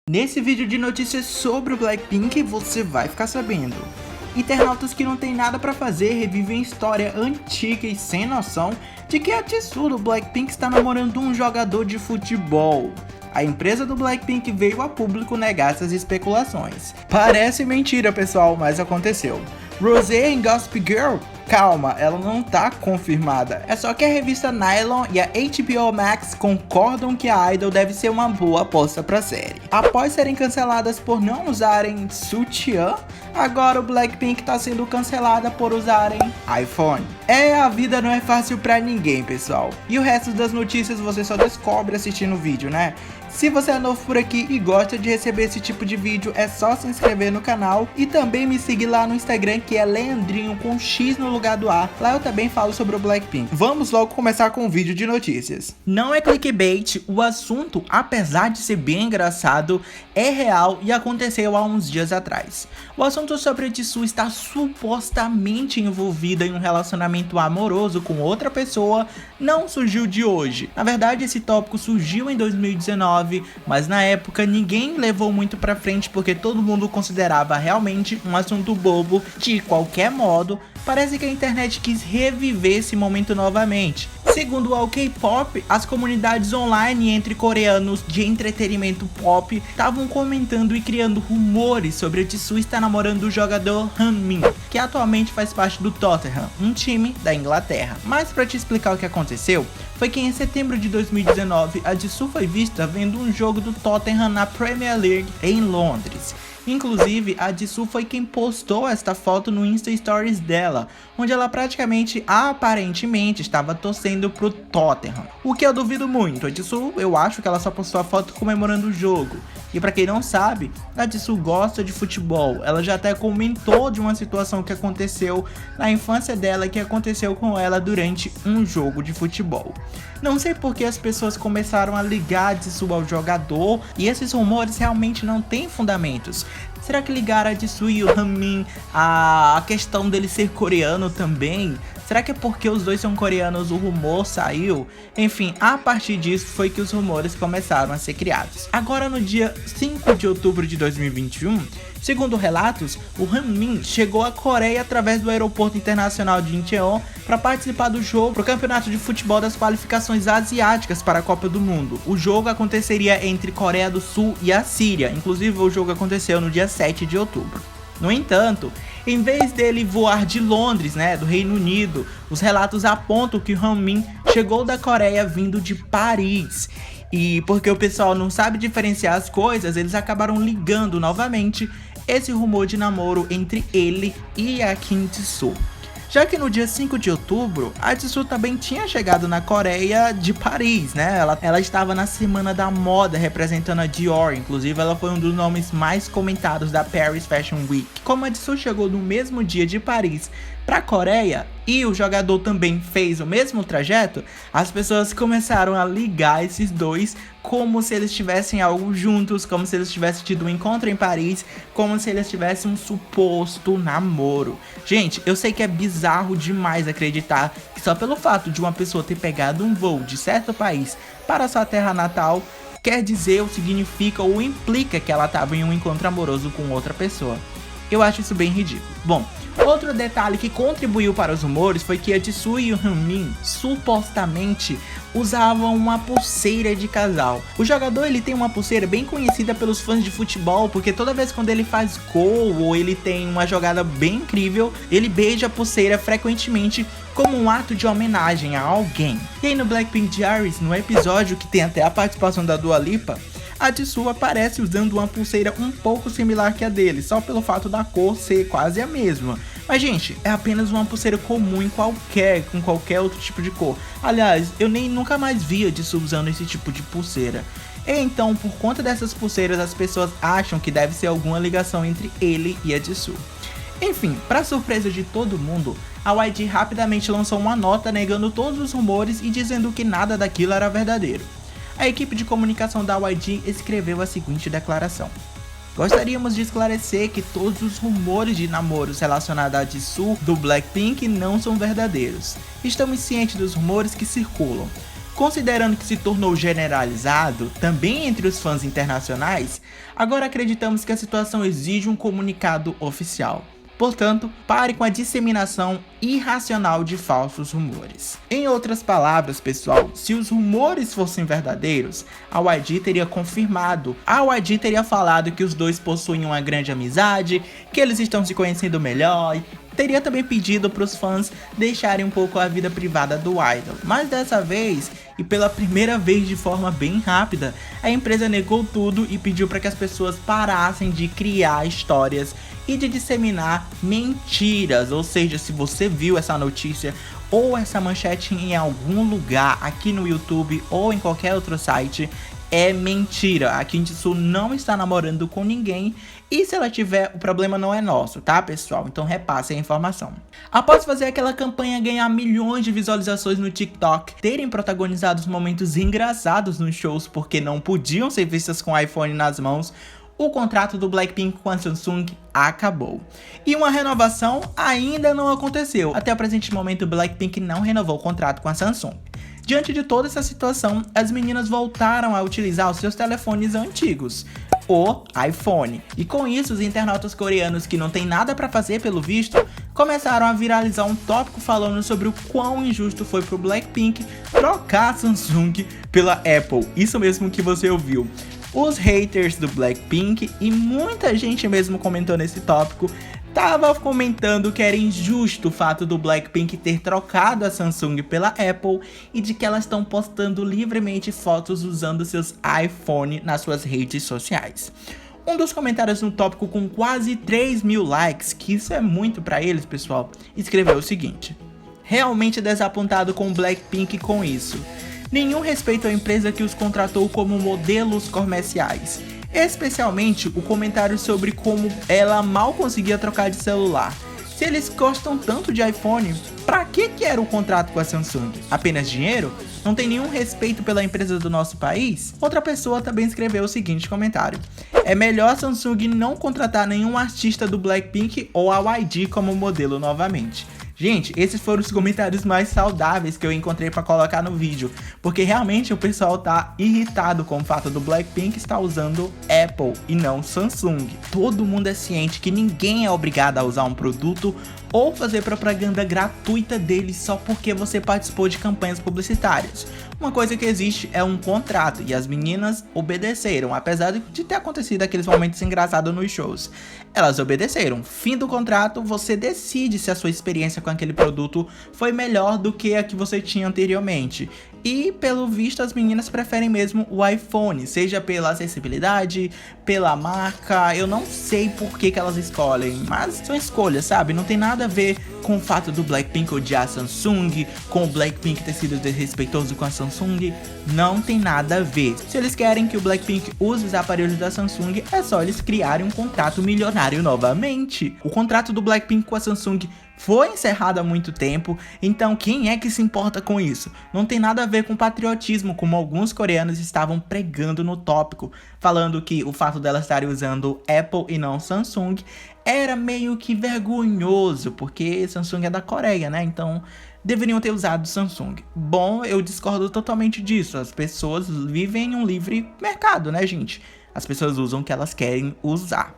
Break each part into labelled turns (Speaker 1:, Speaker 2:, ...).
Speaker 1: Nesse vídeo de notícias sobre o Blackpink, você vai ficar sabendo. Internautas que não tem nada pra fazer revivem história antiga e sem noção de que a Jisoo do Blackpink está namorando um jogador de futebol. A empresa do Blackpink veio a público negar essas especulações. Parece mentira, pessoal, mas aconteceu. Rosé em Gossip Girl? Calma, ela não tá confirmada. É só que a revista Nylon e a HBO Max concordam que a idol deve ser uma boa aposta pra série. Após serem canceladas por não usarem sutiã, agora o Blackpink tá sendo cancelada por usarem iPhone. A vida não é fácil pra ninguém, pessoal. E o resto das notícias você só descobre assistindo o vídeo, né? Se você é novo por aqui e gosta de receber esse tipo de vídeo, é só se inscrever no canal e também me seguir lá no Instagram, que é Leandrinho com X no lugar do A. Lá eu também falo sobre o Blackpink. Vamos logo começar com o vídeo de notícias. Não é clickbait, o assunto, apesar de ser bem engraçado, é real e aconteceu há uns dias atrás. O assunto sobre a Jisoo estar supostamente envolvida em um relacionamento amoroso com outra pessoa não surgiu de hoje. Na verdade, esse tópico surgiu em 2019, mas na época ninguém levou muito pra frente porque todo mundo considerava realmente um assunto bobo. De qualquer modo, parece que a internet quis reviver esse momento novamente. Segundo o K-pop, as comunidades online entre coreanos de entretenimento pop estavam comentando e criando rumores sobre a Jisoo estar namorando o jogador Han-min, que atualmente faz parte do Tottenham, um time da Inglaterra. Mas para te explicar o que aconteceu, foi que em setembro de 2019 a Jisoo foi vista vendo um jogo do Tottenham na Premier League em Londres. Inclusive, a Jisoo foi quem postou esta foto no Insta Stories dela, onde ela praticamente, aparentemente, estava torcendo pro Tottenham. O que eu duvido muito, a Jisoo, eu acho que ela só postou a foto comemorando o jogo. E pra quem não sabe, a Jisoo gosta de futebol, ela já até comentou de uma situação que aconteceu na infância dela, que aconteceu com ela durante um jogo de futebol. Não sei porque as pessoas começaram a ligar a Jisoo ao jogador, e esses rumores realmente não têm fundamentos. Será que ligaram a Jisoo e o Han-min a questão dele ser coreano também? Será que é porque os dois são coreanos o rumor saiu? Enfim, a partir disso foi que os rumores começaram a ser criados. Agora no dia 5 de outubro de 2021, segundo relatos, o Han-min chegou à Coreia através do aeroporto internacional de Incheon para participar do jogo pro campeonato de futebol das qualificações asiáticas para a Copa do Mundo. O jogo aconteceria entre Coreia do Sul e a Síria, inclusive o jogo aconteceu no dia 7 de outubro. No entanto, em vez dele voar de Londres, do Reino Unido, os relatos apontam que o Han-min chegou da Coreia vindo de Paris. E porque o pessoal não sabe diferenciar as coisas, eles acabaram ligando novamente esse rumor de namoro entre ele e a Kim Jisoo. Já que no dia 5 de outubro, a Jisoo também tinha chegado na Coreia de Paris, Ela estava na semana da moda representando a Dior, inclusive ela foi um dos nomes mais comentados da Paris Fashion Week. Como a Jisoo chegou no mesmo dia de Paris para a Coreia e o jogador também fez o mesmo trajeto, as pessoas começaram a ligar esses dois como se eles tivessem algo juntos, como se eles tivessem tido um encontro em Paris, como se eles tivessem um suposto namoro. Gente, eu sei que é bizarro demais acreditar que só pelo fato de uma pessoa ter pegado um voo de certo país para sua terra natal, quer dizer ou significa ou implica que ela estava em um encontro amoroso com outra pessoa. Eu acho isso bem ridículo. Bom, outro detalhe que contribuiu para os rumores foi que a Jisoo e o Han-min supostamente usavam uma pulseira de casal. O jogador ele tem uma pulseira bem conhecida pelos fãs de futebol, porque toda vez quando ele faz gol ou ele tem uma jogada bem incrível, ele beija a pulseira frequentemente como um ato de homenagem a alguém. E aí no Blackpink Diaries, no episódio que tem até a participação da Dua Lipa, a Jisoo aparece usando uma pulseira um pouco similar que a dele, só pelo fato da cor ser quase a mesma. Mas gente, é apenas uma pulseira comum com qualquer outro tipo de cor. Aliás, eu nunca mais vi a Jisoo usando esse tipo de pulseira. E então, por conta dessas pulseiras, as pessoas acham que deve ser alguma ligação entre ele e a Jisoo. Enfim, para surpresa de todo mundo, a YG rapidamente lançou uma nota negando todos os rumores e dizendo que nada daquilo era verdadeiro. A equipe de comunicação da YG escreveu a seguinte declaração: Gostaríamos de esclarecer que todos os rumores de namoros relacionados a Jisoo do Blackpink não são verdadeiros. Estamos cientes dos rumores que circulam. Considerando que se tornou generalizado também entre os fãs internacionais, agora acreditamos que a situação exige um comunicado oficial. Portanto, pare com a disseminação irracional de falsos rumores. Em outras palavras, pessoal, se os rumores fossem verdadeiros, a YG teria confirmado. A YG teria falado que os dois possuem uma grande amizade, que eles estão se conhecendo melhor, e teria também pedido para os fãs deixarem um pouco a vida privada do idol. Mas dessa vez, e pela primeira vez de forma bem rápida, a empresa negou tudo e pediu para que as pessoas parassem de criar histórias e de disseminar mentiras. Ou seja, se você viu essa notícia ou essa manchete em algum lugar aqui no YouTube ou em qualquer outro site, é mentira. A Kim Jisoo não está namorando com ninguém, e se ela tiver, o problema não é nosso, tá, pessoal? Então repasse a informação. Após fazer aquela campanha ganhar milhões de visualizações no TikTok, terem protagonizado os momentos engraçados nos shows porque não podiam ser vistas com o iPhone nas mãos, o contrato do Blackpink com a Samsung acabou. E uma renovação ainda não aconteceu. Até o presente momento, o Blackpink não renovou o contrato com a Samsung. Diante de toda essa situação, as meninas voltaram a utilizar os seus telefones antigos, o iPhone. E com isso, os internautas coreanos que não tem nada pra fazer pelo visto, começaram a viralizar um tópico falando sobre o quão injusto foi pro Blackpink trocar a Samsung pela Apple. Isso mesmo que você ouviu. Os haters do Blackpink e muita gente mesmo comentou nesse tópico, tava comentando que era injusto o fato do Blackpink ter trocado a Samsung pela Apple e de que elas estão postando livremente fotos usando seus iPhone nas suas redes sociais. Um dos comentários no tópico com quase 3.000 likes, que isso é muito pra eles, pessoal, escreveu o seguinte: realmente desapontado com o Blackpink com isso. Nenhum respeito à empresa que os contratou como modelos comerciais. Especialmente o comentário sobre como ela mal conseguia trocar de celular. Se eles gostam tanto de iPhone, pra que era o contrato com a Samsung? Apenas dinheiro? Não tem nenhum respeito pela empresa do nosso país? Outra pessoa também escreveu o seguinte comentário: é melhor a Samsung não contratar nenhum artista do Blackpink ou a YG como modelo novamente. Gente, esses foram os comentários mais saudáveis que eu encontrei pra colocar no vídeo, porque realmente o pessoal tá irritado com o fato do Blackpink estar usando Apple e não Samsung. Todo mundo é ciente que ninguém é obrigado a usar um produto ou fazer propaganda gratuita dele só porque você participou de campanhas publicitárias. Uma coisa que existe é um contrato, e as meninas obedeceram, apesar de ter acontecido aqueles momentos engraçados nos shows. Elas obedeceram. Fim do contrato, você decide se a sua experiência com aquele produto foi melhor do que a que você tinha anteriormente. E pelo visto as meninas preferem mesmo o iPhone, seja pela acessibilidade, pela marca, eu não sei por que elas escolhem, mas são escolhas, sabe? Não tem nada a ver com o fato do Blackpink odiar a Samsung, com o Blackpink ter sido desrespeitoso com a Samsung, não tem nada a ver. Se eles querem que o Blackpink use os aparelhos da Samsung, é só eles criarem um contrato milionário novamente. O contrato do Blackpink com a Samsung foi encerrado há muito tempo, então quem é que se importa com isso? Não tem nada a ver com patriotismo, como alguns coreanos estavam pregando no tópico, falando que o fato delas estarem usando Apple e não Samsung era meio que vergonhoso, porque Samsung é da Coreia, né? Então deveriam ter usado Samsung. Bom, eu discordo totalmente disso. As pessoas vivem em um livre mercado, né, gente? As pessoas usam o que elas querem usar.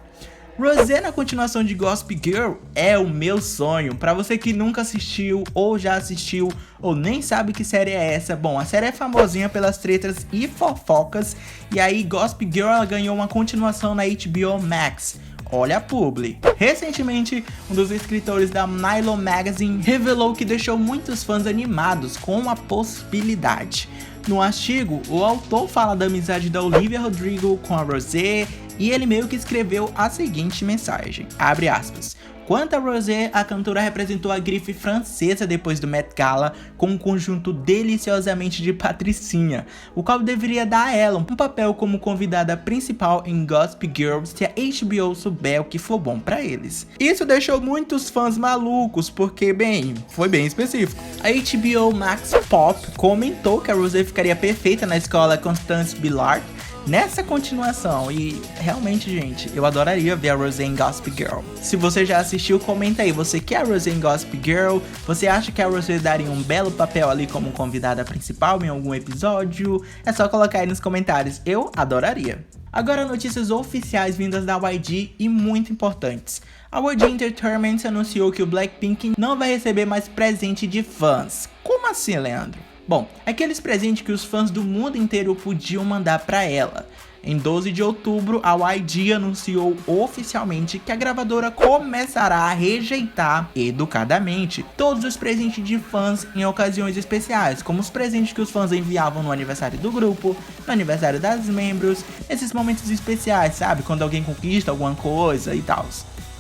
Speaker 1: Rosé na continuação de Gossip Girl é o meu sonho. Pra você que nunca assistiu, ou já assistiu, ou nem sabe que série é essa, bom, a série é famosinha pelas tretas e fofocas, e aí Gossip Girl ela ganhou uma continuação na HBO Max. Olha a publi. Recentemente, um dos escritores da Nylon Magazine revelou que deixou muitos fãs animados com a possibilidade. No artigo, o autor fala da amizade da Olivia Rodrigo com a Rosé, e ele meio que escreveu a seguinte mensagem, abre aspas: quanto a Rosé, a cantora representou a grife francesa depois do Met Gala com um conjunto deliciosamente de patricinha, o qual deveria dar a ela um papel como convidada principal em Gossip Girl se a HBO souber o que for bom pra eles. Isso deixou muitos fãs malucos, porque, bem, foi bem específico. A HBO Max Pop comentou que a Rosé ficaria perfeita na escola Constance Billard, nessa continuação. E realmente, gente, eu adoraria ver a Rosé em Gossip Girl. Se você já assistiu, comenta aí, você quer a Rosé em Gossip Girl? Você acha que a Rosé daria um belo papel ali como convidada principal em algum episódio? É só colocar aí nos comentários, eu adoraria. Agora notícias oficiais vindas da YG e muito importantes. A YG Entertainment anunciou que o Blackpink não vai receber mais presente de fãs. Como assim, Leandro? Bom, aqueles presentes que os fãs do mundo inteiro podiam mandar pra ela. Em 12 de outubro, a YG anunciou oficialmente que a gravadora começará a rejeitar educadamente todos os presentes de fãs em ocasiões especiais, como os presentes que os fãs enviavam no aniversário do grupo, no aniversário das membros, esses momentos especiais, sabe? Quando alguém conquista alguma coisa e tal.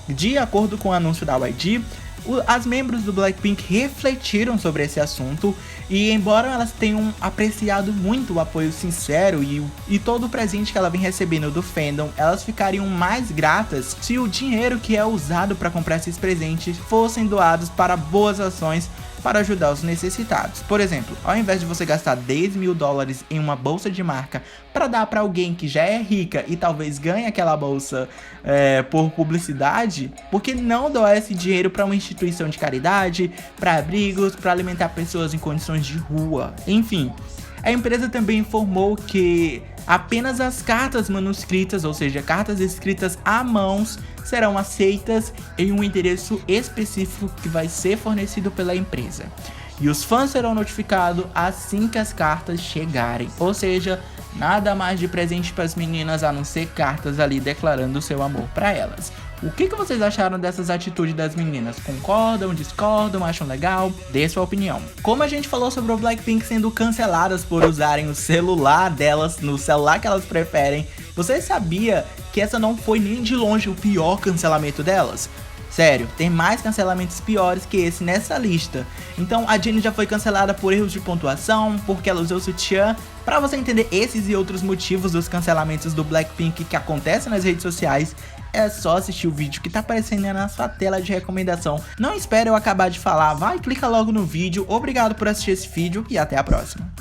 Speaker 1: De acordo com o anúncio da YG, as membros do Blackpink refletiram sobre esse assunto e, embora elas tenham apreciado muito o apoio sincero e todo o presente que ela vem recebendo do fandom, elas ficariam mais gratas se o dinheiro que é usado para comprar esses presentes fossem doados para boas ações para ajudar os necessitados. Por exemplo, ao invés de você gastar $10.000 em uma bolsa de marca para dar para alguém que já é rica e talvez ganhe aquela bolsa por publicidade, por que não doar esse dinheiro para uma instituição de caridade, para abrigos, para alimentar pessoas em condições de rua? Enfim, a empresa também informou que apenas as cartas manuscritas, ou seja, cartas escritas à mãos, serão aceitas em um endereço específico que vai ser fornecido pela empresa. E os fãs serão notificados assim que as cartas chegarem. Ou seja, nada mais de presente para as meninas a não ser cartas ali declarando o seu amor para elas. O que vocês acharam dessas atitudes das meninas? Concordam, discordam, acham legal? Dê sua opinião. Como a gente falou sobre o Blackpink sendo canceladas por usarem o celular delas, no celular que elas preferem, você sabia que essa não foi nem de longe o pior cancelamento delas? Sério, tem mais cancelamentos piores que esse nessa lista. Então a Jennie já foi cancelada por erros de pontuação, porque ela usou sutiã. Pra você entender esses e outros motivos dos cancelamentos do Blackpink que acontecem nas redes sociais, é só assistir o vídeo que tá aparecendo aí na sua tela de recomendação. Não espere eu acabar de falar, vai, clica logo no vídeo. Obrigado por assistir esse vídeo e até a próxima.